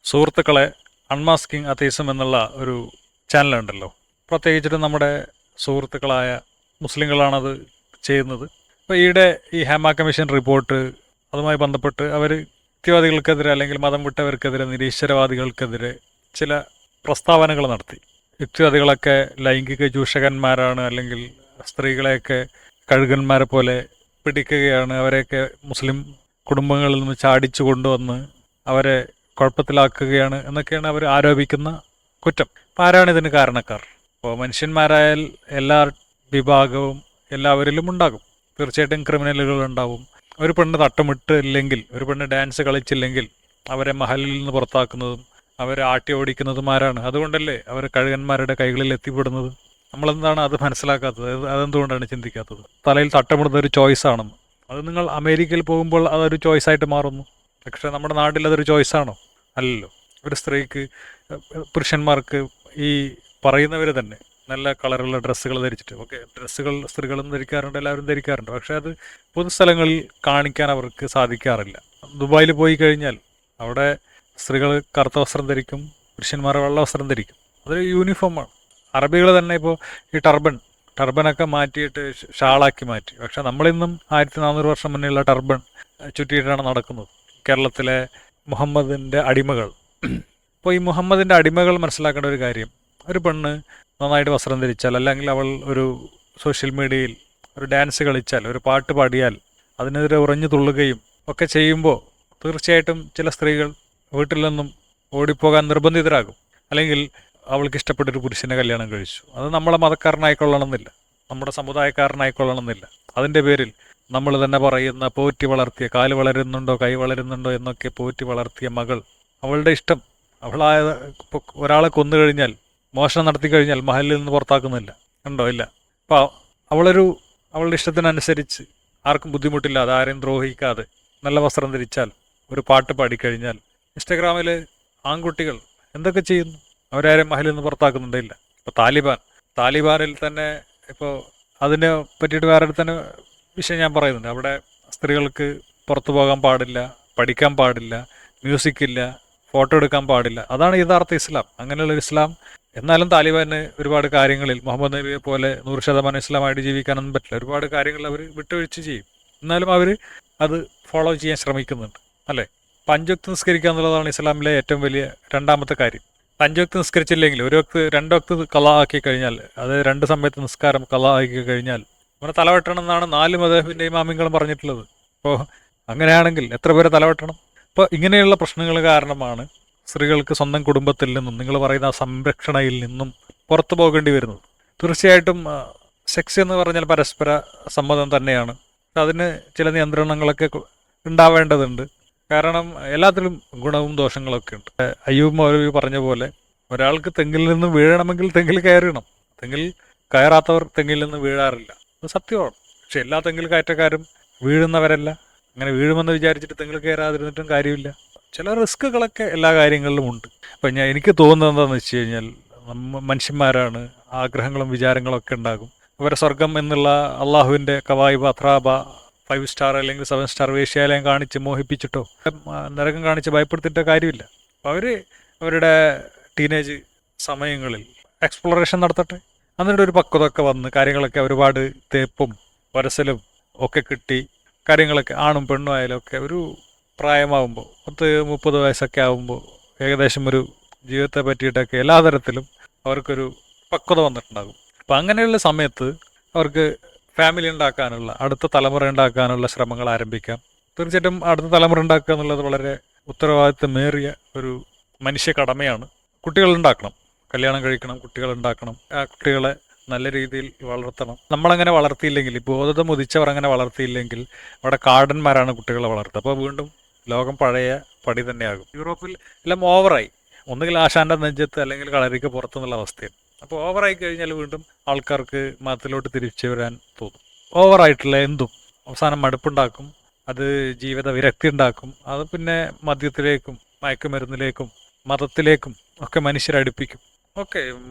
സുഹൃത്തുക്കളെ, അൺമാസ്കിംഗ് അത്തീസം എന്നുള്ള ഒരു ചാനലുണ്ടല്ലോ. പ്രത്യേകിച്ചിട്ട് നമ്മുടെ സുഹൃത്തുക്കളായ മുസ്ലിങ്ങളാണത് ചെയ്യുന്നത്. അപ്പോൾ ഈയിടെ ഈ ഹേമ കമ്മീഷൻ റിപ്പോർട്ട് അതുമായി ബന്ധപ്പെട്ട് അവർ യുക്തിവാദികൾക്കെതിരെ അല്ലെങ്കിൽ മതം വിട്ടവർക്കെതിരെ, നിരീശ്വരവാദികൾക്കെതിരെ ചില പ്രസ്താവനകൾ നടത്തി. യുക്തിവാദികളൊക്കെ ലൈംഗിക ചൂഷകന്മാരാണ്, അല്ലെങ്കിൽ സ്ത്രീകളെയൊക്കെ കഴുകന്മാരെ പോലെ പിടിക്കുകയാണ്, അവരെയൊക്കെ മുസ്ലിം കുടുംബങ്ങളിൽ നിന്ന് ചാടിച്ചു കൊണ്ടുവന്ന് അവരെ കുഴപ്പത്തിലാക്കുകയാണ് എന്നൊക്കെയാണ് അവർ ആരോപിക്കുന്ന കുറ്റം. അപ്പം ആരാണ് ഇതിന് കാരണക്കാർ? ഇപ്പോൾ മനുഷ്യന്മാരായാൽ എല്ലാ വിഭാഗവും എല്ലാവരിലും ഉണ്ടാകും. തീർച്ചയായിട്ടും ക്രിമിനലുകൾ ഉണ്ടാവും. ഒരു പെണ്ണ് തട്ടമിട്ടില്ലെങ്കിൽ, ഒരു പെണ്ണ് ഡാൻസ് കളിച്ചില്ലെങ്കിൽ അവരെ മഹലിൽ നിന്ന് പുറത്താക്കുന്നതും അവരെ ആട്ടി ഓടിക്കുന്നതും ആരാണ്? അതുകൊണ്ടല്ലേ അവർ കഴുകന്മാരുടെ കൈകളിൽ എത്തിപ്പെടുന്നത്. നമ്മളെന്താണ് അത് മനസ്സിലാക്കാത്തത്? അതെന്തുകൊണ്ടാണ് ചിന്തിക്കാത്തത്? തലയിൽ തട്ടമിടുന്ന ഒരു ചോയ്സാണെന്ന്. അത് നിങ്ങൾ അമേരിക്കയിൽ പോകുമ്പോൾ അതൊരു ചോയ്സായിട്ട് മാറുന്നു. പക്ഷേ നമ്മുടെ നാട്ടിൽ അതൊരു ചോയ്സാണോ? അല്ലല്ലോ. ഒരു സ്ത്രീക്ക്, പുരുഷന്മാർക്ക് ഈ പറയുന്നവർ തന്നെ നല്ല കളറുള്ള ഡ്രസ്സുകൾ ധരിച്ചിട്ട്, ഓക്കെ, ഡ്രസ്സുകൾ സ്ത്രീകളും ധരിക്കാറുണ്ട്, എല്ലാവരും ധരിക്കാറുണ്ട്. പക്ഷേ അത് പൊതുസ്ഥലങ്ങളിൽ കാണിക്കാൻ അവർക്ക് സാധിക്കാറില്ല. ദുബായിൽ പോയി കഴിഞ്ഞാൽ അവിടെ സ്ത്രീകൾ കറുത്ത വസ്ത്രം ധരിക്കും, പുരുഷന്മാർ വെള്ള വസ്ത്രം ധരിക്കും. അതൊരു യൂണിഫോമാണ്. അറബികൾ തന്നെ ഇപ്പോൾ ഈ ടർബനൊക്കെ മാറ്റിയിട്ട് ഷാളാക്കി മാറ്റി. പക്ഷെ നമ്മളിന്നും 1400 വർഷം മുന്നേയുള്ള ടർബൻ ചുറ്റിയിട്ടാണ് നടക്കുന്നത്. കേരളത്തിലെ മുഹമ്മദിൻ്റെ അടിമകൾ. അപ്പോൾ ഈ മുഹമ്മദിൻ്റെ അടിമകൾ മനസ്സിലാക്കേണ്ട ഒരു കാര്യം, ഒരു പെണ്ണ് നന്നായിട്ട് വസ്ത്രം ധരിച്ചാൽ, അല്ലെങ്കിൽ അവൾ ഒരു സോഷ്യൽ മീഡിയയിൽ ഒരു ഡാൻസ് കളിച്ചാൽ, ഒരു പാട്ട് പാടിയാൽ അതിനെതിരെ ഉറഞ്ഞു തുള്ളുകയും ഒക്കെ ചെയ്യുമ്പോൾ തീർച്ചയായിട്ടും ചില സ്ത്രീകൾ വീട്ടിൽ നിന്നും ഓടിപ്പോകാൻ നിർബന്ധിതരാകും. അല്ലെങ്കിൽ അവൾക്ക് ഇഷ്ടപ്പെട്ടൊരു പുരുഷനെ കല്യാണം കഴിച്ചു. അത് നമ്മളെ മതക്കാരനായിക്കൊള്ളണമെന്നില്ല, നമ്മുടെ സമുദായക്കാരനായിക്കൊള്ളണമെന്നില്ല. അതിൻ്റെ പേരിൽ നമ്മൾ തന്നെ പറയുന്ന പോറ്റി വളർത്തിയ, കാല് വളരുന്നുണ്ടോ കൈ വളരുന്നുണ്ടോ എന്നൊക്കെ പോറ്റി വളർത്തിയ മകൾ, അവളുടെ ഇഷ്ടം, അവളായ ഒരാളെ കൊന്നു കഴിഞ്ഞാൽ, മോഷണം നടത്തി കഴിഞ്ഞാൽ മഹലിൽ നിന്ന് പുറത്താക്കുന്നില്ല, ഉണ്ടോ? ഇല്ല. അപ്പോൾ അവളുടെ ഇഷ്ടത്തിനനുസരിച്ച് ആർക്കും ബുദ്ധിമുട്ടില്ലാതെ, ആരെയും ദ്രോഹിക്കാതെ നല്ല വസ്ത്രം ധരിച്ചാൽ, ഒരു പാട്ട് പാടിക്കഴിഞ്ഞാൽ, ഇൻസ്റ്റഗ്രാമിൽ ആൺകുട്ടികൾ എന്തൊക്കെ ചെയ്യുന്നു? അവരാരും മഹലിൽ നിന്ന് പുറത്താക്കുന്നുണ്ടില്ല. ഇപ്പോൾ താലിബാനിൽ തന്നെ, ഇപ്പോൾ അതിനെ പറ്റിയിട്ട് വേറെ തന്നെ വിഷയം ഞാൻ പറയുന്നുണ്ട്. അവിടെ സ്ത്രീകൾക്ക് പുറത്തു പോകാൻ പാടില്ല, പഠിക്കാൻ പാടില്ല, മ്യൂസിക് ഇല്ല, ഫോട്ടോ എടുക്കാൻ പാടില്ല. അതാണ് യഥാർത്ഥ ഇസ്ലാം. അങ്ങനെയുള്ള ഇസ്ലാം. എന്നാലും താലിബാന് ഒരുപാട് കാര്യങ്ങളിൽ മുഹമ്മദ് നബിയെ പോലെ 100% ഇസ്ലാമായിട്ട് ജീവിക്കാനൊന്നും പറ്റില്ല. ഒരുപാട് കാര്യങ്ങൾ അവർ വിട്ടുവീഴ്ച ചെയ്യും. എന്നാലും അവർ അത് ഫോളോ ചെയ്യാൻ ശ്രമിക്കുന്നുണ്ട്, അല്ലേ? 5 വക്ത് നിസ്കരിക്കുക എന്നുള്ളതാണ് ഇസ്ലാമിലെ ഏറ്റവും വലിയ രണ്ടാമത്തെ കാര്യം. 5 വക്ത് നിസ്കരിച്ചില്ലെങ്കിൽ, 1 വക്ത് 2 വക്ത് കള ആക്കി കഴിഞ്ഞാൽ, അതായത് 2 സമയത്ത് നിസ്കാരം കള ആക്കി കഴിഞ്ഞാൽ അവനെ തലവെട്ടണം എന്നാണ് 4 മദ്ഹബിൻ്റെ ഇമാമിങ്ങളും പറഞ്ഞിട്ടുള്ളത്. അപ്പോൾ അങ്ങനെയാണെങ്കിൽ എത്ര പേരെ തലവെട്ടണം? അപ്പോൾ ഇങ്ങനെയുള്ള പ്രശ്നങ്ങൾ കാരണമാണ് സ്ത്രീകൾക്ക് സ്വന്തം കുടുംബത്തിൽ നിന്നും, നിങ്ങൾ പറയുന്ന സംരക്ഷണയിൽ നിന്നും പുറത്തു പോകേണ്ടി വരുന്നത്. തീർച്ചയായിട്ടും സെക്സ് എന്ന് പറഞ്ഞാൽ പരസ്പര സമ്മതം തന്നെയാണ്. അതിന് ചില നിയന്ത്രണങ്ങളൊക്കെ ഉണ്ടാവേണ്ടതുണ്ട്. കാരണം എല്ലാത്തിലും ഗുണവും ദോഷങ്ങളൊക്കെ ഉണ്ട്. അയ്യൂബ് മൗലവി പറഞ്ഞ പോലെ, ഒരാൾക്ക് തെങ്ങിൽ നിന്ന് വീഴണമെങ്കിൽ തെങ്ങിൽ കയറണം. തെങ്ങിൽ കയറാത്തവർ തെങ്ങിൽ നിന്ന് വീഴാറില്ല. അത് സത്യമാണ്. പക്ഷെ എല്ലാ തെങ്ങിൽ കയറ്റക്കാരും വീഴുന്നവരല്ല. അങ്ങനെ വീഴുമെന്ന് വിചാരിച്ചിട്ട് തെങ്ങിൽ കയറാതിരുന്നിട്ടും കാര്യമില്ല. ചില റിസ്കുകളൊക്കെ എല്ലാ കാര്യങ്ങളിലും ഉണ്ട്. അപ്പം എനിക്ക് തോന്നുന്നത് എന്താണെന്ന് വെച്ച് കഴിഞ്ഞാൽ, മനുഷ്യന്മാരാണ്, ആഗ്രഹങ്ങളും വിചാരങ്ങളും ഒക്കെ ഉണ്ടാകും. അവരെ സ്വർഗം എന്നുള്ള അള്ളാഹുവിൻ്റെ കവായിബ, അത്രാബ, 5 സ്റ്റാർ അല്ലെങ്കിൽ 7 സ്റ്റാർ വേശ്യാലയം കാണിച്ച് മോഹിപ്പിച്ചിട്ടോ നരകം കാണിച്ച് ഭയപ്പെടുത്തിയിട്ടോ കാര്യമില്ല. അപ്പോൾ അവർ അവരുടെ ടീനേജ് സമയങ്ങളിൽ എക്സ്പ്ലോറേഷൻ നടത്തട്ടെ. എന്നിട്ട് ഒരു പക്വതൊക്കെ വന്ന് കാര്യങ്ങളൊക്കെ, ഒരുപാട് തേപ്പും വരസലും ഒക്കെ കിട്ടി, കാര്യങ്ങളൊക്കെ ആണും പെണ്ണും ആയാലും ഒക്കെ ഒരു പ്രായമാകുമ്പോൾ, 30 വയസ്സൊക്കെ ആകുമ്പോൾ ഏകദേശം ഒരു ജീവിതത്തെ പറ്റിയിട്ടൊക്കെ എല്ലാ തരത്തിലും അവർക്കൊരു പക്വത വന്നിട്ടുണ്ടാകും. അപ്പം അങ്ങനെയുള്ള സമയത്ത് അവർക്ക് ഫാമിലി ഉണ്ടാക്കാനുള്ള, അടുത്ത തലമുറ ഉണ്ടാക്കാനുള്ള ശ്രമങ്ങൾ ആരംഭിക്കാം. തീർച്ചയായിട്ടും അടുത്ത തലമുറ ഉണ്ടാക്കുക എന്നുള്ളത് വളരെ ഉത്തരവാദിത്തമേറിയ ഒരു മനുഷ്യ കടമയാണ്. കുട്ടികളുണ്ടാക്കണം, കല്യാണം കഴിക്കണം, കുട്ടികളുണ്ടാക്കണം. ആ കുട്ടികളെ നല്ല രീതിയിൽ വളർത്തണം. നമ്മളങ്ങനെ വളർത്തിയില്ലെങ്കിൽ, ബോധം ഉദിച്ചവർ അങ്ങനെ വളർത്തിയില്ലെങ്കിൽ അവിടെ കാടന്മാരാണ് കുട്ടികളെ വളർത്തുക. അപ്പോൾ വീണ്ടും ലോകം പഴയ പടി തന്നെയാകും. യൂറോപ്പിൽ എല്ലാം ഓവറായി, ഒന്നുകിൽ ആശാന്റെ നെഞ്ചത്ത് അല്ലെങ്കിൽ കളരിക്ക് പുറത്തുനിന്നുള്ള അവസ്ഥയാണ്. അപ്പോൾ ഓവറായി കഴിഞ്ഞാൽ വീണ്ടും ആൾക്കാർക്ക് മതത്തിലോട്ട് തിരിച്ചു വരാൻ തോന്നും. ഓവറായിട്ടുള്ള എന്തും അവസാനം മടുപ്പുണ്ടാക്കും, അത് ജീവിത വിരക്തി ഉണ്ടാക്കും. അത് പിന്നെ മദ്യത്തിലേക്കും മയക്കുമരുന്നിലേക്കും മതത്തിലേക്കും ഒക്കെ മനുഷ്യരടുപ്പിക്കും. ഓക്കെ,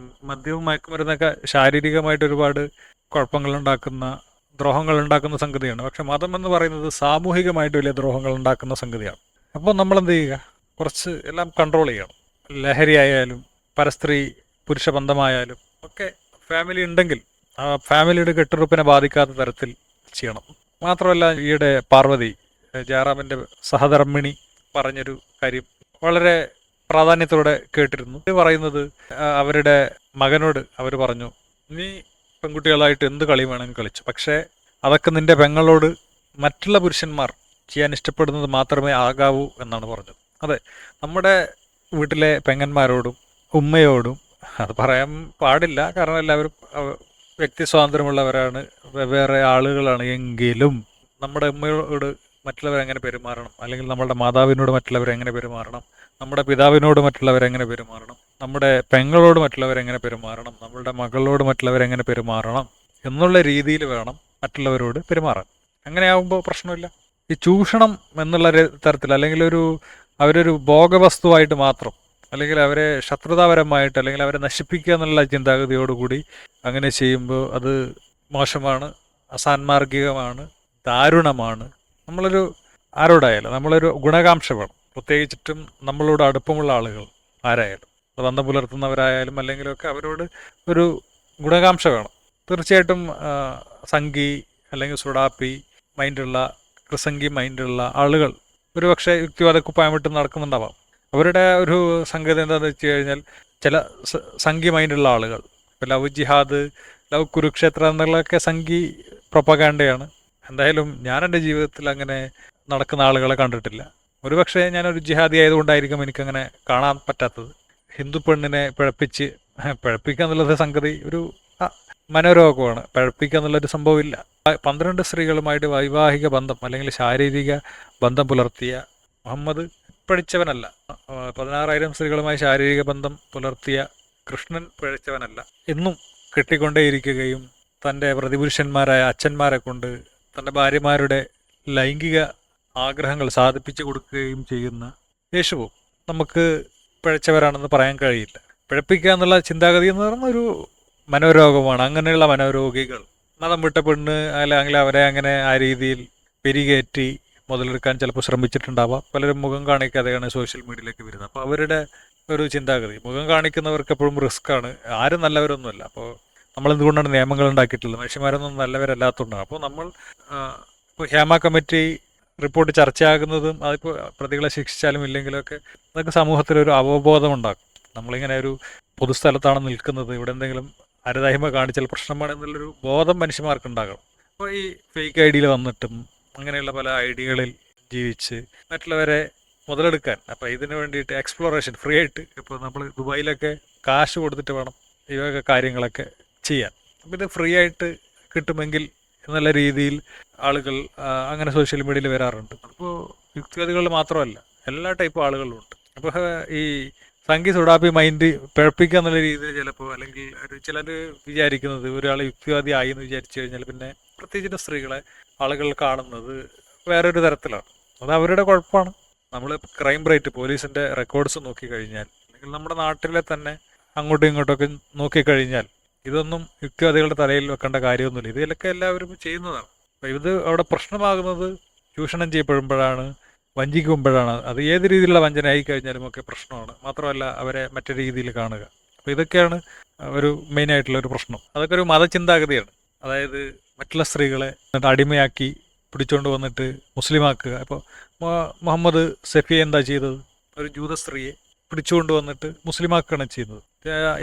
മദ്യവും മയക്കുമരുന്നൊക്കെ ശാരീരികമായിട്ട് ഒരുപാട് കുഴപ്പങ്ങളുണ്ടാക്കുന്ന, ദ്രോഹങ്ങളുണ്ടാക്കുന്ന സംഗതിയാണ്. പക്ഷെ മതം എന്ന് പറയുന്നത് സാമൂഹികമായിട്ട് വലിയ ദ്രോഹങ്ങൾ ഉണ്ടാക്കുന്ന സംഗതിയാണ്. അപ്പോൾ നമ്മൾ എന്ത് ചെയ്യുക? കുറച്ച് എല്ലാം കൺട്രോൾ ചെയ്യണം. ലഹരി ആയാലും പരസ്ത്രീ പുരുഷ ബന്ധമായാലും ഒക്കെ ഫാമിലി ഉണ്ടെങ്കിൽ ആ ഫാമിലിയുടെ കെട്ടുറപ്പിനെ ബാധിക്കാത്ത തരത്തിൽ ചെയ്യണം. മാത്രമല്ല ഈയിടെ പാർവതി ജയറാമിൻ്റെ സഹധർമ്മിണി പറഞ്ഞൊരു കാര്യം വളരെ പ്രാധാന്യത്തോടെ കേട്ടിരുന്നു. ഇത് പറയുന്നത് അവരുടെ മകനോട് അവർ പറഞ്ഞു, നീ പെൺകുട്ടികളായിട്ട് എന്ത് കളി വേണമെങ്കിൽ കളിച്ചു, പക്ഷേ അതൊക്കെ നിന്റെ പെങ്ങളോട് മറ്റുള്ള പുരുഷന്മാർ ചെയ്യാൻ ഇഷ്ടപ്പെടുന്നത് മാത്രമേ ആകാവൂ എന്നാണ് പറഞ്ഞത്. അതെ, നമ്മുടെ വീട്ടിലെ പെങ്ങന്മാരോടും ഉമ്മയോടും അത് പറയാൻ പാടില്ല, കാരണം എല്ലാവരും വ്യക്തി സ്വാതന്ത്ര്യമുള്ളവരാണ്, വെവ്വേറെ ആളുകളാണ്. എങ്കിലും നമ്മുടെ ഉമ്മയോട് മറ്റുള്ളവരെങ്ങനെ പെരുമാറണം, അല്ലെങ്കിൽ നമ്മളുടെ മാതാവിനോട് മറ്റുള്ളവരെങ്ങനെ പെരുമാറണം, നമ്മുടെ പിതാവിനോട് മറ്റുള്ളവരെങ്ങനെ പെരുമാറണം, നമ്മുടെ പെങ്ങളോട് മറ്റുള്ളവരെങ്ങനെ പെരുമാറണം, നമ്മളുടെ മകളോട് മറ്റുള്ളവരെങ്ങനെ പെരുമാറണം എന്നുള്ള രീതിയിൽ വേണം മറ്റുള്ളവരോട് പെരുമാറാൻ. അങ്ങനെയാവുമ്പോൾ പ്രശ്നമില്ല. ഈ ചൂഷണം എന്നുള്ള തരത്തിൽ, അല്ലെങ്കിൽ അവരൊരു ഭോഗവസ്തുവായിട്ട് മാത്രം, അല്ലെങ്കിൽ അവരെ ശത്രുതാപരമായിട്ട്, അല്ലെങ്കിൽ അവരെ നശിപ്പിക്കുക എന്നുള്ള ചിന്താഗതിയോടുകൂടി അങ്ങനെ ചെയ്യുമ്പോൾ അത് മോശമാണ്, അസാൻമാർഗികമാണ്, ദാരുണമാണ്. ആരോടായാലും നമ്മളൊരു ഗുണകാംക്ഷ വേണം, പ്രത്യേകിച്ചിട്ടും നമ്മളോട് അടുപ്പമുള്ള ആളുകൾ ആരായാലും, ബന്ധം പുലർത്തുന്നവരായാലും അല്ലെങ്കിലൊക്കെ അവരോട് ഒരു ഗുണകാംക്ഷ വേണം. തീർച്ചയായിട്ടും സംഘി അല്ലെങ്കിൽ സുഡാപ്പി മൈൻഡുള്ള, കൃസംഗി മൈൻഡുള്ള ആളുകൾ ഒരുപക്ഷെ യുക്തിവാദ കുപ്പായമിട്ട് നടക്കുന്നുണ്ടാവാം. അവരുടെ ഒരു സംഗതി എന്താണെന്ന് വെച്ച് കഴിഞ്ഞാൽ, ചില സംഘി മൈൻഡുള്ള ആളുകൾ, ഇപ്പോൾ ലവ് ജിഹാദ്, ലവ് കുരുക്ഷേത്ര എന്നുള്ളതൊക്കെ സംഘി പ്രൊപ്പഗാൻഡയാണ്. എന്തായാലും ഞാൻ എൻ്റെ ജീവിതത്തിൽ അങ്ങനെ നടക്കുന്ന ആളുകളെ കണ്ടിട്ടില്ല. ഒരുപക്ഷെ ഞാനൊരു ജിഹാദി ആയതുകൊണ്ടായിരിക്കും എനിക്കങ്ങനെ കാണാൻ പറ്റാത്തത്. ഹിന്ദു പെണ്ണിനെ പിഴപ്പിക്കുക എന്നുള്ളത് സംഗതി ഒരു മനോരോഗമാണ്. പിഴപ്പിക്കുക എന്നുള്ളൊരു സംഭവമില്ല. 12 സ്ത്രീകളുമായിട്ട് വൈവാഹിക ബന്ധം അല്ലെങ്കിൽ ശാരീരിക ബന്ധം പുലർത്തിയ മുഹമ്മദ് പിഴച്ചവനല്ല. 16,000 സ്ത്രീകളുമായി ശാരീരിക ബന്ധം പുലർത്തിയ കൃഷ്ണൻ പിഴച്ചവനല്ല. എന്നും കെട്ടിക്കൊണ്ടേയിരിക്കുകയും തൻ്റെ പ്രതിപുരുഷന്മാരായ അച്ഛന്മാരെ കൊണ്ട് തൻ്റെ ഭാര്യമാരുടെ ലൈംഗിക ആഗ്രഹങ്ങൾ സാധിപ്പിച്ചു കൊടുക്കുകയും ചെയ്യുന്ന യേശുവും നമുക്ക് പിഴച്ചവരാണെന്ന് പറയാൻ കഴിയില്ല. പിഴപ്പിക്കുക എന്നുള്ള ചിന്താഗതി എന്ന് പറയുന്ന ഒരു മനോരോഗമാണ്. അങ്ങനെയുള്ള മനോരോഗികൾ, മതം വിട്ട പെണ്ണ് അല്ലെങ്കിൽ അവരെ അങ്ങനെ ആ രീതിയിൽ പെരികേറ്റി മുതലെടുക്കാൻ ചിലപ്പോൾ ശ്രമിച്ചിട്ടുണ്ടാവാം. പലരും മുഖം കാണിക്കാതെയാണ് സോഷ്യൽ മീഡിയയിലേക്ക് വരുന്നത്. അപ്പോൾ അവരുടെ ഒരു ചിന്താഗതി, മുഖം കാണിക്കുന്നവർക്ക് എപ്പോഴും റിസ്ക്കാണ്, ആരും നല്ലവരൊന്നുമല്ല. അപ്പോൾ നമ്മളെന്തുകൊണ്ടാണ് നിയമങ്ങൾ ഉണ്ടാക്കിയിട്ടുള്ളത്? മനുഷ്യന്മാരൊന്നും നല്ലവരല്ലാത്തതുകൊണ്ടാണ്. അപ്പോൾ ഇപ്പോൾ ഹേമ കമ്മിറ്റി റിപ്പോർട്ട് ചർച്ചയാകുന്നതും അതിപ്പോൾ പ്രതികളെ ശിക്ഷിച്ചാലും ഇല്ലെങ്കിലുമൊക്കെ അതൊക്കെ സമൂഹത്തിലൊരു അവബോധം ഉണ്ടാക്കും. നമ്മളിങ്ങനെ ഒരു പൊതുസ്ഥലത്താണ് നിൽക്കുന്നത്, ഇവിടെ എന്തെങ്കിലും അരുതായ്മ കാണിച്ചാൽ പ്രശ്നമാണെന്നുള്ളൊരു ബോധം മനുഷ്യന്മാർക്ക് ഉണ്ടാകണം. അപ്പോൾ ഈ ഫേക്ക് ഐഡിയിൽ വന്നിട്ടും അങ്ങനെയുള്ള പല ഐഡിയകളിൽ ജീവിച്ച് മറ്റുള്ളവരെ മുതലെടുക്കാൻ, അപ്പോൾ ഇതിന് വേണ്ടിയിട്ട് എക്സ്പ്ലോറേഷൻ ഫ്രീ ആയിട്ട്, ഇപ്പോൾ നമ്മൾ ദുബായിലൊക്കെ കാശ് കൊടുത്തിട്ട് വേണം ഇവയൊക്കെ കാര്യങ്ങളൊക്കെ ചെയ്യാൻ. അപ്പോൾ ഇത് ഫ്രീ ആയിട്ട് കിട്ടുമെങ്കിൽ എന്നുള്ള രീതിയിൽ ആളുകൾ അങ്ങനെ സോഷ്യൽ മീഡിയയിൽ വരാറുണ്ട്. അപ്പോൾ യുക്തിവാദികൾ മാത്രമല്ല, എല്ലാ ടൈപ്പ് ആളുകളും ഉണ്ട്. അപ്പോൾ ഈ സംഘി സുഡാപ്പി മൈൻഡ് പിഴപ്പിക്കുക എന്നുള്ള രീതിയിൽ ചിലപ്പോൾ, അല്ലെങ്കിൽ ചിലർ വിചാരിക്കുന്നത് ഒരാൾ യുക്തിവാദി ആയി എന്ന് വിചാരിച്ചു കഴിഞ്ഞാൽ പിന്നെ പ്രത്യേകിച്ച് സ്ത്രീകളെ ആളുകൾ കാണുന്നത് വേറൊരു തരത്തിലാണ്. അത് അവരുടെ കുഴപ്പമാണ്. നമ്മൾ ക്രൈം റേറ്റ്, പോലീസിൻ്റെ റെക്കോർഡ്സ് നോക്കിക്കഴിഞ്ഞാൽ, അല്ലെങ്കിൽ നമ്മുടെ നാട്ടിലെ തന്നെ അങ്ങോട്ടും ഇങ്ങോട്ടൊക്കെ നോക്കിക്കഴിഞ്ഞാൽ ഇതൊന്നും യുക്തിവാദികളുടെ തലയിൽ വെക്കേണ്ട കാര്യമൊന്നുമില്ല. ഇതിലൊക്കെ എല്ലാവരും ചെയ്യുന്നതാണ്. അപ്പോൾ ഇത് അവിടെ പ്രശ്നമാകുന്നത് ചൂഷണം ചെയ്യപ്പെടുമ്പോഴാണ്, വഞ്ചിക്കുമ്പോഴാണ്. അത് ഏത് രീതിയിലുള്ള വഞ്ചന ആയി കഴിഞ്ഞാലും ഒക്കെ പ്രശ്നമാണ്. മാത്രമല്ല അവരെ മറ്റു രീതിയിൽ കാണുക. അപ്പോൾ ഇതൊക്കെയാണ് ഒരു മെയിനായിട്ടുള്ള ഒരു പ്രശ്നം. അതൊക്കെ ഒരു മതചിന്താഗതിയാണ്. അതായത് മറ്റുള്ള സ്ത്രീകളെ അടിമയാക്കി പിടിച്ചുകൊണ്ട് വന്നിട്ട് മുസ്ലിമാക്കുക. ഇപ്പോൾ മുഹമ്മദ് സഫിയ എന്താ ചെയ്തത്? ഒരു ജൂത സ്ത്രീയെ പിടിച്ചുകൊണ്ട് വന്നിട്ട് മുസ്ലിമാക്കുകയാണ് ചെയ്യുന്നത്.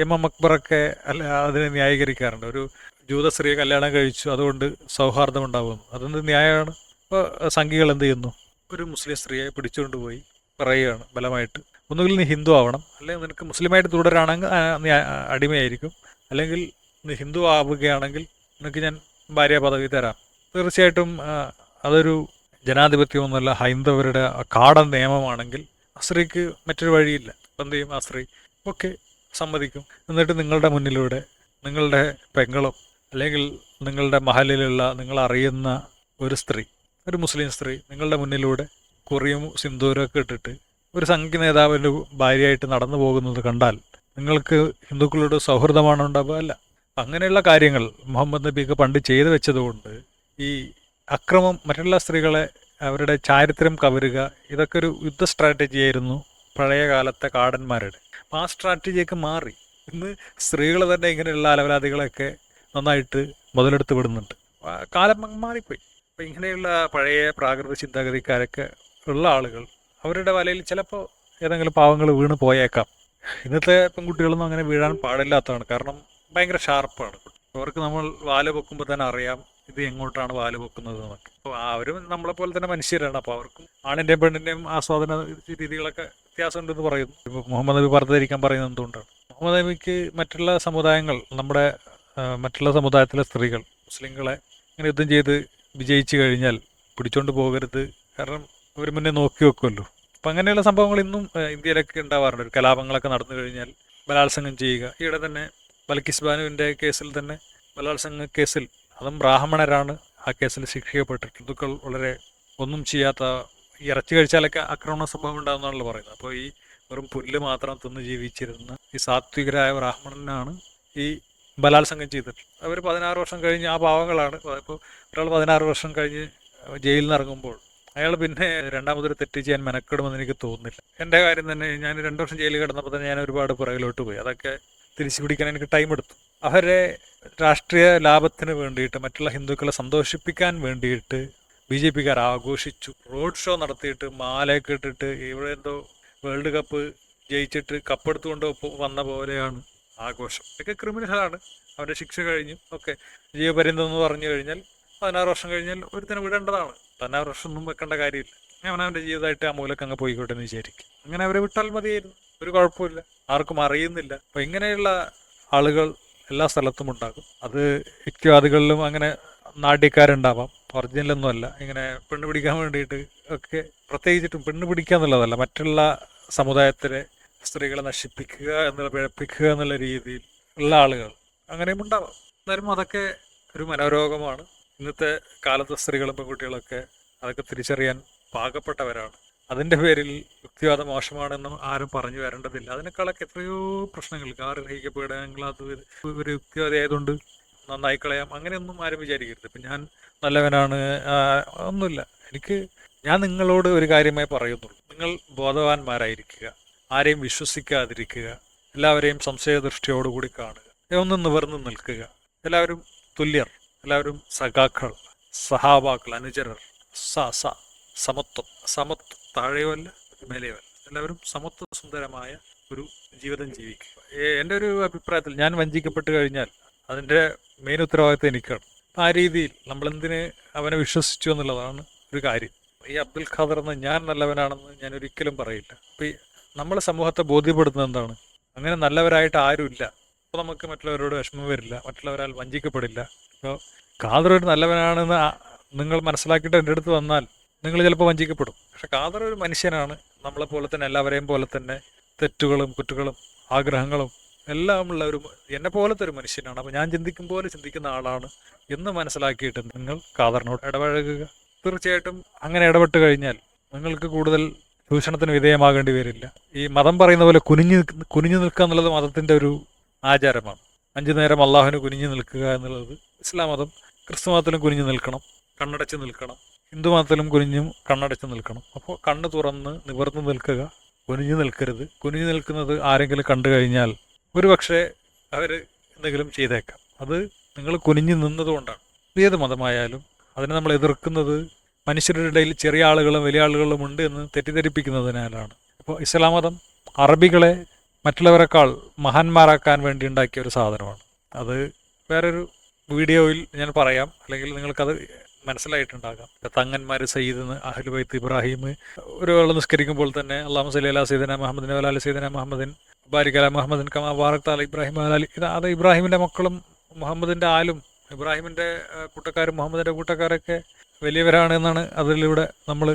എം അക്ബറൊക്കെ അതിനെ ന്യായീകരിക്കാറുണ്ട്. ഒരു ജൂത സ്ത്രീയെ കല്യാണം കഴിച്ചു, അതുകൊണ്ട് സൗഹാർദ്ദം ഉണ്ടാകുന്നു. അതെന്ത് ന്യായമാണ്? ഇപ്പോൾ സംഘികൾ എന്ത് ചെയ്യുന്നു? ഒരു മുസ്ലിം സ്ത്രീയെ പിടിച്ചുകൊണ്ട് പോയി പറയുകയാണ് ബലമായിട്ട്, ഒന്നുകിൽ നീ ഹിന്ദു ആവണം, അല്ലെങ്കിൽ നിനക്ക് മുസ്ലിമായിട്ട് തുടരാണെങ്കിൽ നീ അടിമയായിരിക്കും, അല്ലെങ്കിൽ നീ ഹിന്ദു ആവുകയാണെങ്കിൽ നിനക്ക് ഞാൻ ഭാര്യ പദവി തരാം. തീർച്ചയായിട്ടും അതൊരു ജനാധിപത്യമൊന്നുമല്ല, ഹൈന്ദവരുടെ കാടൻ നിയമമാണെങ്കിൽ ആ സ്ത്രീക്ക് മറ്റൊരു വഴിയില്ല. അപ്പം എന്ത് ചെയ്യും? ആ സ്ത്രീ ഓക്കെ സമ്മതിക്കും. എന്നിട്ട് നിങ്ങളുടെ മുന്നിലൂടെ നിങ്ങളുടെ പെങ്ങളും അല്ലെങ്കിൽ നിങ്ങളുടെ മഹലിലുള്ള നിങ്ങളറിയുന്ന ഒരു സ്ത്രീ, ഒരു മുസ്ലിം സ്ത്രീ നിങ്ങളുടെ മുന്നിലൂടെ കുറിയും സിന്ദൂരമൊക്കെ ഇട്ടിട്ട് ഒരു സംഘി നേതാവിൻ്റെ ഭാര്യയായിട്ട് നടന്നു പോകുന്നത് കണ്ടാൽ നിങ്ങൾക്ക് ഹിന്ദുക്കളോട് സൗഹൃദമാണ് ഉണ്ടാവുക? അല്ല. അങ്ങനെയുള്ള കാര്യങ്ങൾ മുഹമ്മദ് നബിക്ക് പണ്ട് ചെയ്തു വെച്ചതുകൊണ്ട് ഈ അക്രമം, മറ്റുള്ള സ്ത്രീകളെ അവരുടെ ചാരിത്രം കവരുക, ഇതൊക്കെ ഒരു യുദ്ധ സ്ട്രാറ്റജി ആയിരുന്നു പഴയ കാലത്തെ കാടന്മാരുടെ. അപ്പം ആ സ്ട്രാറ്റജിയൊക്കെ മാറി. ഇന്ന് സ്ത്രീകൾ തന്നെ ഇങ്ങനെയുള്ള അലവലാദികളൊക്കെ നന്നായിട്ട് മുതലെടുത്ത് വിടുന്നുണ്ട്. കാലം മാറിപ്പോയി. അപ്പം ഇങ്ങനെയുള്ള പഴയ പ്രാകൃത ചിന്താഗതിക്കാരൊക്കെ ഉള്ള ആളുകൾ അവരുടെ വലയിൽ ചിലപ്പോൾ ഏതെങ്കിലും പാവങ്ങൾ വീണ് പോയേക്കാം. ഇന്നത്തെ പെൺകുട്ടികളൊന്നും അങ്ങനെ വീഴാൻ പാടില്ലാത്തതാണ്. കാരണം ഭയങ്കര ഷാർപ്പാണ്. അവർക്ക് നമ്മൾ വാല് പൊക്കുമ്പോൾ തന്നെ അറിയാം ഇത് എങ്ങോട്ടാണ് വാല് പൊക്കുന്നത് എന്നൊക്കെ. അപ്പോൾ അവരും നമ്മളെപ്പോലെ തന്നെ മനുഷ്യരാണ്. അപ്പോൾ അവർക്കും ആണിൻ്റെയും പെണ്ണിൻ്റെയും ആസ്വാദന രീതികളൊക്കെ വ്യത്യാസമുണ്ടെന്ന് പറയുന്നു. ഇപ്പോൾ മുഹമ്മദ് നബി പറഞ്ഞിരിക്കാൻ പറയുന്നത് എന്തുകൊണ്ടാണ്? മുഹമ്മദ് നബിക്ക് മറ്റുള്ള സമുദായങ്ങൾ, നമ്മുടെ മറ്റുള്ള സമുദായത്തിലെ സ്ത്രീകൾ മുസ്ലിങ്ങളെ ഇങ്ങനെ യുദ്ധം ചെയ്ത് വിജയിച്ചു കഴിഞ്ഞാൽ പിടിച്ചോണ്ട് പോകരുത്, കാരണം അവർ മുന്നേ നോക്കി വെക്കുമല്ലോ. അപ്പം അങ്ങനെയുള്ള സംഭവങ്ങൾ ഇന്നും ഇന്ത്യയിലൊക്കെ ഉണ്ടാവാറുണ്ട്. ഒരു കലാപങ്ങളൊക്കെ നടന്നു കഴിഞ്ഞാൽ ബലാത്സംഗം ചെയ്യുക. ഈയിടെ തന്നെ ബൽക്കിസ് ബാനുവിൻ്റെ കേസിൽ തന്നെ ബലാത്സംഗ കേസിൽ, അതും ബ്രാഹ്മണരാണ് ആ കേസിൽ ശിക്ഷിക്കപ്പെട്ടിട്ട്. ഹിന്ദുക്കൾ വളരെ ഒന്നും ചെയ്യാത്ത, ഇറച്ചി കഴിച്ചാലൊക്കെ ആക്രമണ സംഭവം ഉണ്ടാകുന്നതാണല്ലോ പറയുന്നത്. അപ്പോൾ ഈ വെറും പുല്ല് മാത്രം തിന്ന് ജീവിച്ചിരുന്ന ഈ സാത്വികരായ ബ്രാഹ്മണനാണ് ഈ ബലാത്സംഗം ചെയ്തിട്ട്. അവർ 16 വർഷം കഴിഞ്ഞ്, ആ പാവങ്ങളാണ്. ഇപ്പോൾ ഒരാൾ 16 വർഷം കഴിഞ്ഞ് ജയിലിൽ നിന്ന് ഇറങ്ങുമ്പോൾ അയാൾ പിന്നെ രണ്ടാമതൊരു തെറ്റ് ചെയ്യാൻ മെനക്കെടുമെന്ന് എനിക്ക് തോന്നുന്നില്ല. എൻ്റെ കാര്യം തന്നെ, ഞാൻ 2 വർഷം ജയിലിൽ കിടന്നപ്പോൾ തന്നെ ഞാൻ ഒരുപാട് പുറകിലോട്ട് പോയി. അതൊക്കെ തിരിച്ചു പിടിക്കാൻ എനിക്ക് ടൈം എടുത്തു. അവരെ രാഷ്ട്രീയ ലാഭത്തിന് വേണ്ടിയിട്ട്, മറ്റുള്ള ഹിന്ദുക്കളെ സന്തോഷിപ്പിക്കാൻ വേണ്ടിയിട്ട് BJPക്കാർ ആഘോഷിച്ചു. റോഡ് ഷോ നടത്തിയിട്ട് മാലയൊക്കെ ഇട്ടിട്ട് ഇവിടെ എന്തോ വേൾഡ് കപ്പ് ജയിച്ചിട്ട് കപ്പെടുത്തുകൊണ്ട് വന്ന പോലെയാണ് ആഘോഷം. ഇതൊക്കെ ക്രിമിനലാണ്. അവരുടെ ശിക്ഷ കഴിഞ്ഞു. ഓക്കെ, ജീവപര്യന്തം എന്ന് പറഞ്ഞു കഴിഞ്ഞാൽ 16 വർഷം കഴിഞ്ഞാൽ ഒരുത്തനെ വിടേണ്ടതാണ്. 16 വർഷം ഒന്നും വെക്കേണ്ട കാര്യമില്ല. അവനവൻ്റെ ജീവിതമായിട്ട് ആ മൂലക്ക് അങ്ങ് പോയിക്കോട്ടെ എന്ന് വിചാരിക്കും. അങ്ങനെ അവരെ വിട്ടാൽ മതിയായിരുന്നു, ഒരു കുഴപ്പമില്ല. ആർക്കും അറിയുന്നില്ല. അപ്പം ഇങ്ങനെയുള്ള ആളുകൾ എല്ലാ സ്ഥലത്തും ഉണ്ടാകും. അത് യുക്തിവാദികളിലും അങ്ങനെ നാട്യക്കാരുണ്ടാവാം, ഒറിജിനലൊന്നും അല്ല. ഇങ്ങനെ പെണ്ണ് പിടിക്കാൻ വേണ്ടിയിട്ട് ഒക്കെ, പ്രത്യേകിച്ചിട്ടും പെണ്ണ് പിടിക്കുക എന്നുള്ളതല്ല, മറ്റുള്ള സമുദായത്തിലെ സ്ത്രീകളെ നശിപ്പിക്കുക എന്നുള്ള, പിഴപ്പിക്കുക എന്നുള്ള രീതിയിൽ ഉള്ള ആളുകൾ അങ്ങനെയും ഉണ്ടാവാം. എന്നാലും അതൊക്കെ ഒരു മനോരോഗമാണ്. ഇന്നത്തെ കാലത്തെ സ്ത്രീകളും പെൺകുട്ടികളൊക്കെ അതൊക്കെ തിരിച്ചറിയാൻ പാകപ്പെട്ടവരാണ്. അതിൻ്റെ പേരിൽ യുക്തിവാദം മോശമാണെന്നും ആരും പറഞ്ഞു വരേണ്ടതില്ല. അതിനേക്കാളൊക്കെ എത്രയോ പ്രശ്നങ്ങൾ, കാർ ഗ്രഹിക്കപ്പെടുകയാണെങ്കിൽ അത് ഒരു യുക്തിവാദി ആയതുകൊണ്ട് നന്നായി കളയാം, അങ്ങനെയൊന്നും ആരും വിചാരിക്കരുത്. ഇപ്പം ഞാൻ നല്ലവനാണ് ഒന്നുമില്ല. ഞാൻ നിങ്ങളോട് ഒരു കാര്യമേ പറയുന്നുള്ളൂ. നിങ്ങൾ ബോധവാന്മാരായിരിക്കുക, ആരെയും വിശ്വസിക്കാതിരിക്കുക, എല്ലാവരെയും സംശയദൃഷ്ടിയോടുകൂടി കാണുക, ഒന്നും നിവർന്നു നിൽക്കുക. എല്ലാവരും തുല്യർ, എല്ലാവരും സഖാക്കൾ, സഹാബാക്കൾ, അനുചരർ, സമത്വം താഴെയുമല്ല മേലെയുമല്ല, എല്ലാവരും സമത്വ സുന്ദരമായ ഒരു ജീവിതം ജീവിക്കുക. എൻ്റെ ഒരു അഭിപ്രായത്തിൽ ഞാൻ വഞ്ചിക്കപ്പെട്ട് കഴിഞ്ഞാൽ അതിൻ്റെ മെയിൻ ഉത്തരവാദിത്വം എനിക്കാണ്. ആ രീതിയിൽ നമ്മളെന്തിന് അവനെ വിശ്വസിച്ചു എന്നുള്ളതാണ് ഒരു കാര്യം. ഈ അബ്ദുൽ ഖാദർ എന്ന് ഞാൻ നല്ലവനാണെന്ന് ഞാൻ ഒരിക്കലും പറയില്ല. അപ്പോൾ ഈ നമ്മൾ സമൂഹത്തെ ബോധ്യപ്പെടുത്തുന്നത് എന്താണ്? അങ്ങനെ നല്ലവരായിട്ട് ആരുമില്ല. അപ്പോൾ നമുക്ക് മറ്റുള്ളവരോട് വിഷമം വരില്ല, മറ്റുള്ളവരാൽ വഞ്ചിക്കപ്പെടില്ല. അപ്പോൾ ഖാദർ ഒരു നല്ലവനാണെന്ന് നിങ്ങൾ മനസ്സിലാക്കിയിട്ട് എൻ്റെ അടുത്ത് വന്നാൽ നിങ്ങൾ ചിലപ്പോൾ വഞ്ചിക്കപ്പെടും. പക്ഷെ ഖാദർ ഒരു മനുഷ്യനാണ്, നമ്മളെപ്പോലെ തന്നെ, എല്ലാവരെയും പോലെ തന്നെ തെറ്റുകളും കുറ്റുകളും ആഗ്രഹങ്ങളും എല്ലാം ഉള്ള എന്നെ പോലത്തെ ഒരു മനുഷ്യനാണ്. അപ്പോൾ ഞാൻ ചിന്തിക്കും പോലെ ചിന്തിക്കുന്ന ആളാണ് എന്ന് മനസ്സിലാക്കിയിട്ട് നിങ്ങൾ ഖാദറിനോട് ഇടപഴകുക. തീർച്ചയായിട്ടും അങ്ങനെ ഇടപെട്ട് കഴിഞ്ഞാൽ നിങ്ങൾക്ക് കൂടുതൽ ചൂഷണത്തിന് വിധേയമാകേണ്ടി വരില്ല. ഈ മതം പറയുന്ന പോലെ കുനിഞ്ഞു നിൽക്കുക എന്നുള്ളത് മതത്തിൻ്റെ ഒരു ആചാരമാണ്. 5 നേരം അള്ളാഹുവിന് കുനിഞ്ഞു നിൽക്കുക എന്നുള്ളത് ഇസ്ലാം മതം. ക്രിസ്തു മതത്തിലും കുനിഞ്ഞു നിൽക്കണം, കണ്ണടച്ച് നിൽക്കണം. ഹിന്ദു മതത്തിലും കുനിഞ്ഞും കണ്ണടച്ച് നിൽക്കണം. അപ്പോൾ കണ്ണ് തുറന്ന് നിവർന്ന് നിൽക്കുക, കുനിഞ്ഞു നിൽക്കരുത്. കുനിഞ്ഞു നിൽക്കുന്നത് ആരെങ്കിലും കണ്ടു കഴിഞ്ഞാൽ ഒരു പക്ഷേ അവർ എന്തെങ്കിലും ചെയ്തേക്കാം. അത് നിങ്ങൾ കുനിഞ്ഞു നിന്നതുകൊണ്ടാണ്. ഏത് മതമായാലും അതിനെ നമ്മൾ എതിർക്കുന്നത് മനുഷ്യരുടെ ഇടയിൽ ചെറിയ ആളുകളും വലിയ ആളുകളും ഉണ്ട് എന്ന് തെറ്റിദ്ധരിപ്പിക്കുന്നതിനാലാണ്. ഇപ്പോൾ ഇസ്ലാം മതം അറബികളെ മറ്റുള്ളവരെക്കാൾ മഹാന്മാരാക്കാൻ വേണ്ടി ഉണ്ടാക്കിയ ഒരു സാധനമാണ്. അത് വേറൊരു വീഡിയോയിൽ ഞാൻ പറയാം, അല്ലെങ്കിൽ നിങ്ങൾക്കത് മനസ്സിലായിട്ടുണ്ടാകാം. തങ്ങന്മാർ, സയ്യിദ്, അഹ്ലു ബൈത്ത്, ഇബ്രാഹിം, ഒരു വേള നിസ്കരിക്കുമ്പോൾ തന്നെ അല്ലാഹു സ്വല്ലി അലാ സയ്യിദിനാ മുഹമ്മദിൻ വഅലാ ആലി സയ്യിദിനാ മുഹമ്മദിൻ ബാരിക് അലാ മുഹമ്മദിൻ കമാ ബാറക്ത അലാ ഇബ്രാഹിം വഅലാ ആലി. അത് ഇബ്രാഹിമിൻ്റെ മക്കളും മുഹമ്മദിൻ്റെ ആലും ഇബ്രാഹിമിൻ്റെ കൂട്ടക്കാരും മുഹമ്മദിൻ്റെ കൂട്ടക്കാരൊക്കെ വലിയവരാണ് എന്നാണ് അതിലൂടെ നമ്മൾ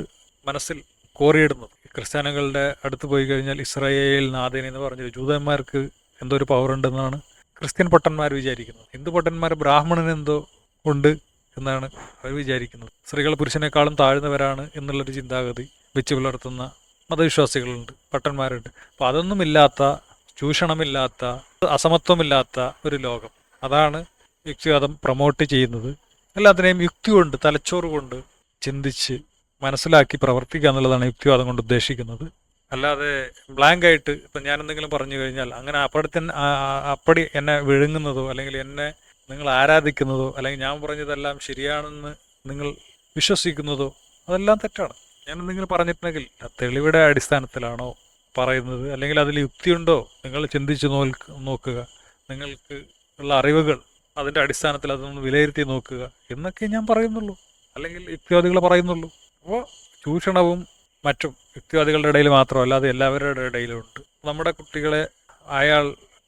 മനസ്സിൽ കോറിയിടുന്നത്. ക്രിസ്ത്യാനികളുടെ അടുത്ത് പോയി കഴിഞ്ഞാൽ ഇസ്രായേൽ നാഥൻ എന്ന് പറഞ്ഞ ജൂതന്മാർക്ക് എന്തോ ഒരു പവർ ഉണ്ടെന്നാണ് ക്രിസ്ത്യൻ പൊട്ടന്മാർ വിചാരിക്കുന്നത്. ഹിന്ദു പൊട്ടന്മാർ ബ്രാഹ്മണന് എന്തോ ഉണ്ട് എന്നാണ് അവർ വിചാരിക്കുന്നത്. സ്ത്രീകൾ പുരുഷനേക്കാളും താഴ്ന്നവരാണ് എന്നുള്ളൊരു ചിന്താഗതി വെച്ച് പുലർത്തുന്ന മതവിശ്വാസികളുണ്ട്, പട്ടന്മാരുണ്ട്. അപ്പോൾ അതൊന്നുമില്ലാത്ത, ചൂഷണമില്ലാത്ത, അസമത്വമില്ലാത്ത ഒരു ലോകം, അതാണ് യുക്തിവാദം പ്രൊമോട്ട് ചെയ്യുന്നത്. എല്ലാത്തിനെയും യുക്തി കൊണ്ട്, തലച്ചോറ് കൊണ്ട് ചിന്തിച്ച് മനസ്സിലാക്കി പ്രവർത്തിക്കുക എന്നുള്ളതാണ് യുക്തിവാദം കൊണ്ട് ഉദ്ദേശിക്കുന്നത്. അല്ലാതെ ബ്ലാങ്ക് ആയിട്ട് ഇപ്പം ഞാൻ എന്തെങ്കിലും പറഞ്ഞു കഴിഞ്ഞാൽ അങ്ങനെ അപ്പടി എന്നെ വിഴുങ്ങുന്നതോ അല്ലെങ്കിൽ എന്നെ നിങ്ങൾ ആരാധിക്കുന്നതോ അല്ലെങ്കിൽ ഞാൻ പറഞ്ഞതെല്ലാം ശരിയാണെന്ന് നിങ്ങൾ വിശ്വസിക്കുന്നതോ അതെല്ലാം തെറ്റാണ്. ഞാൻ എന്തെങ്കിലും പറഞ്ഞിട്ടുണ്ടെങ്കിൽ തെളിവിടെ അടിസ്ഥാനത്തിലാണോ പറയുന്നത്, അല്ലെങ്കിൽ അതിൽ യുക്തിയുണ്ടോ നിങ്ങൾ ചിന്തിച്ച് നോക്കുക, നിങ്ങൾക്ക് ഉള്ള അറിവുകൾ അതിൻ്റെ അടിസ്ഥാനത്തിൽ അതൊന്ന് വിലയിരുത്തി നോക്കുക എന്നൊക്കെ ഞാൻ പറയുന്നുള്ളൂ, അല്ലെങ്കിൽ യുക്തിവാദികൾ പറയുന്നുള്ളൂ. അപ്പോൾ ചൂഷണവും മറ്റും യുക്തിവാദികളുടെ ഇടയിൽ മാത്രമല്ല, അത് എല്ലാവരുടെ ഇടയിലും ഉണ്ട്. നമ്മുടെ കുട്ടികളെ അയാൾ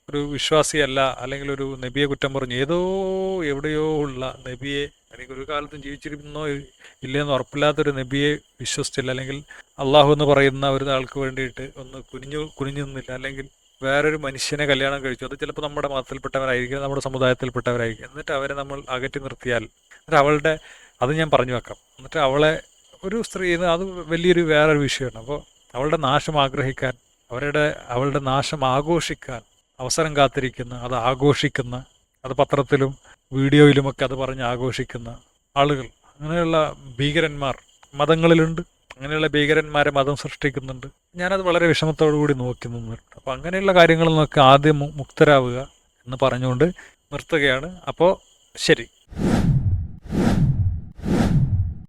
ഒരു വിശ്വാസിയല്ല അല്ലെങ്കിൽ ഒരു നബിയെ കുറ്റം പറഞ്ഞ് എവിടെയോ ഉള്ള നബിയെ, അല്ലെങ്കിൽ ഒരു കാലത്തും ജീവിച്ചിരുന്നോ ഇല്ലയെന്ന് ഉറപ്പില്ലാത്തൊരു നബിയെ വിശ്വസിച്ചില്ല, അല്ലെങ്കിൽ അള്ളാഹു എന്ന് പറയുന്ന ഒരു ആൾക്ക് വേണ്ടിയിട്ട് ഒന്ന് കുനിഞ്ഞു നിന്നില്ല, അല്ലെങ്കിൽ വേറൊരു മനുഷ്യനെ കല്യാണം കഴിച്ചു, അത് ചിലപ്പോൾ നമ്മുടെ മതത്തിൽപ്പെട്ടവരായിരിക്കും, നമ്മുടെ സമുദായത്തിൽപ്പെട്ടവരായിരിക്കും, എന്നിട്ട് അവരെ നമ്മൾ അകറ്റി നിർത്തിയാൽ, എന്നിട്ട് അത് ഞാൻ പറഞ്ഞു വെക്കാം, എന്നിട്ട് അവളെ ഒരു സ്ത്രീ, അത് വലിയൊരു വേറൊരു വിഷയമാണ്. അപ്പോൾ അവളുടെ നാശം ആഗ്രഹിക്കാൻ, അവളുടെ നാശം ആഘോഷിക്കാൻ അവസരം കാത്തിരിക്കുന്ന, അത് ആഘോഷിക്കുന്ന, അത് പത്രത്തിലും വീഡിയോയിലുമൊക്കെ അത് പറഞ്ഞ് ആഘോഷിക്കുന്ന ആളുകൾ, അങ്ങനെയുള്ള ഭീകരന്മാർ മതങ്ങളിലുണ്ട്. അങ്ങനെയുള്ള ഭീകരന്മാരെ മതം സൃഷ്ടിക്കുന്നുണ്ട്. ഞാനത് വളരെ വിഷമത്തോടു കൂടി നോക്കി നിന്നിട്ടുണ്ട്. അപ്പോൾ അങ്ങനെയുള്ള കാര്യങ്ങളിൽ നിന്നൊക്കെ ആദ്യം മുക്തരാവുക എന്ന് പറഞ്ഞുകൊണ്ട് നിർത്തുകയാണ്. അപ്പോൾ ശരി.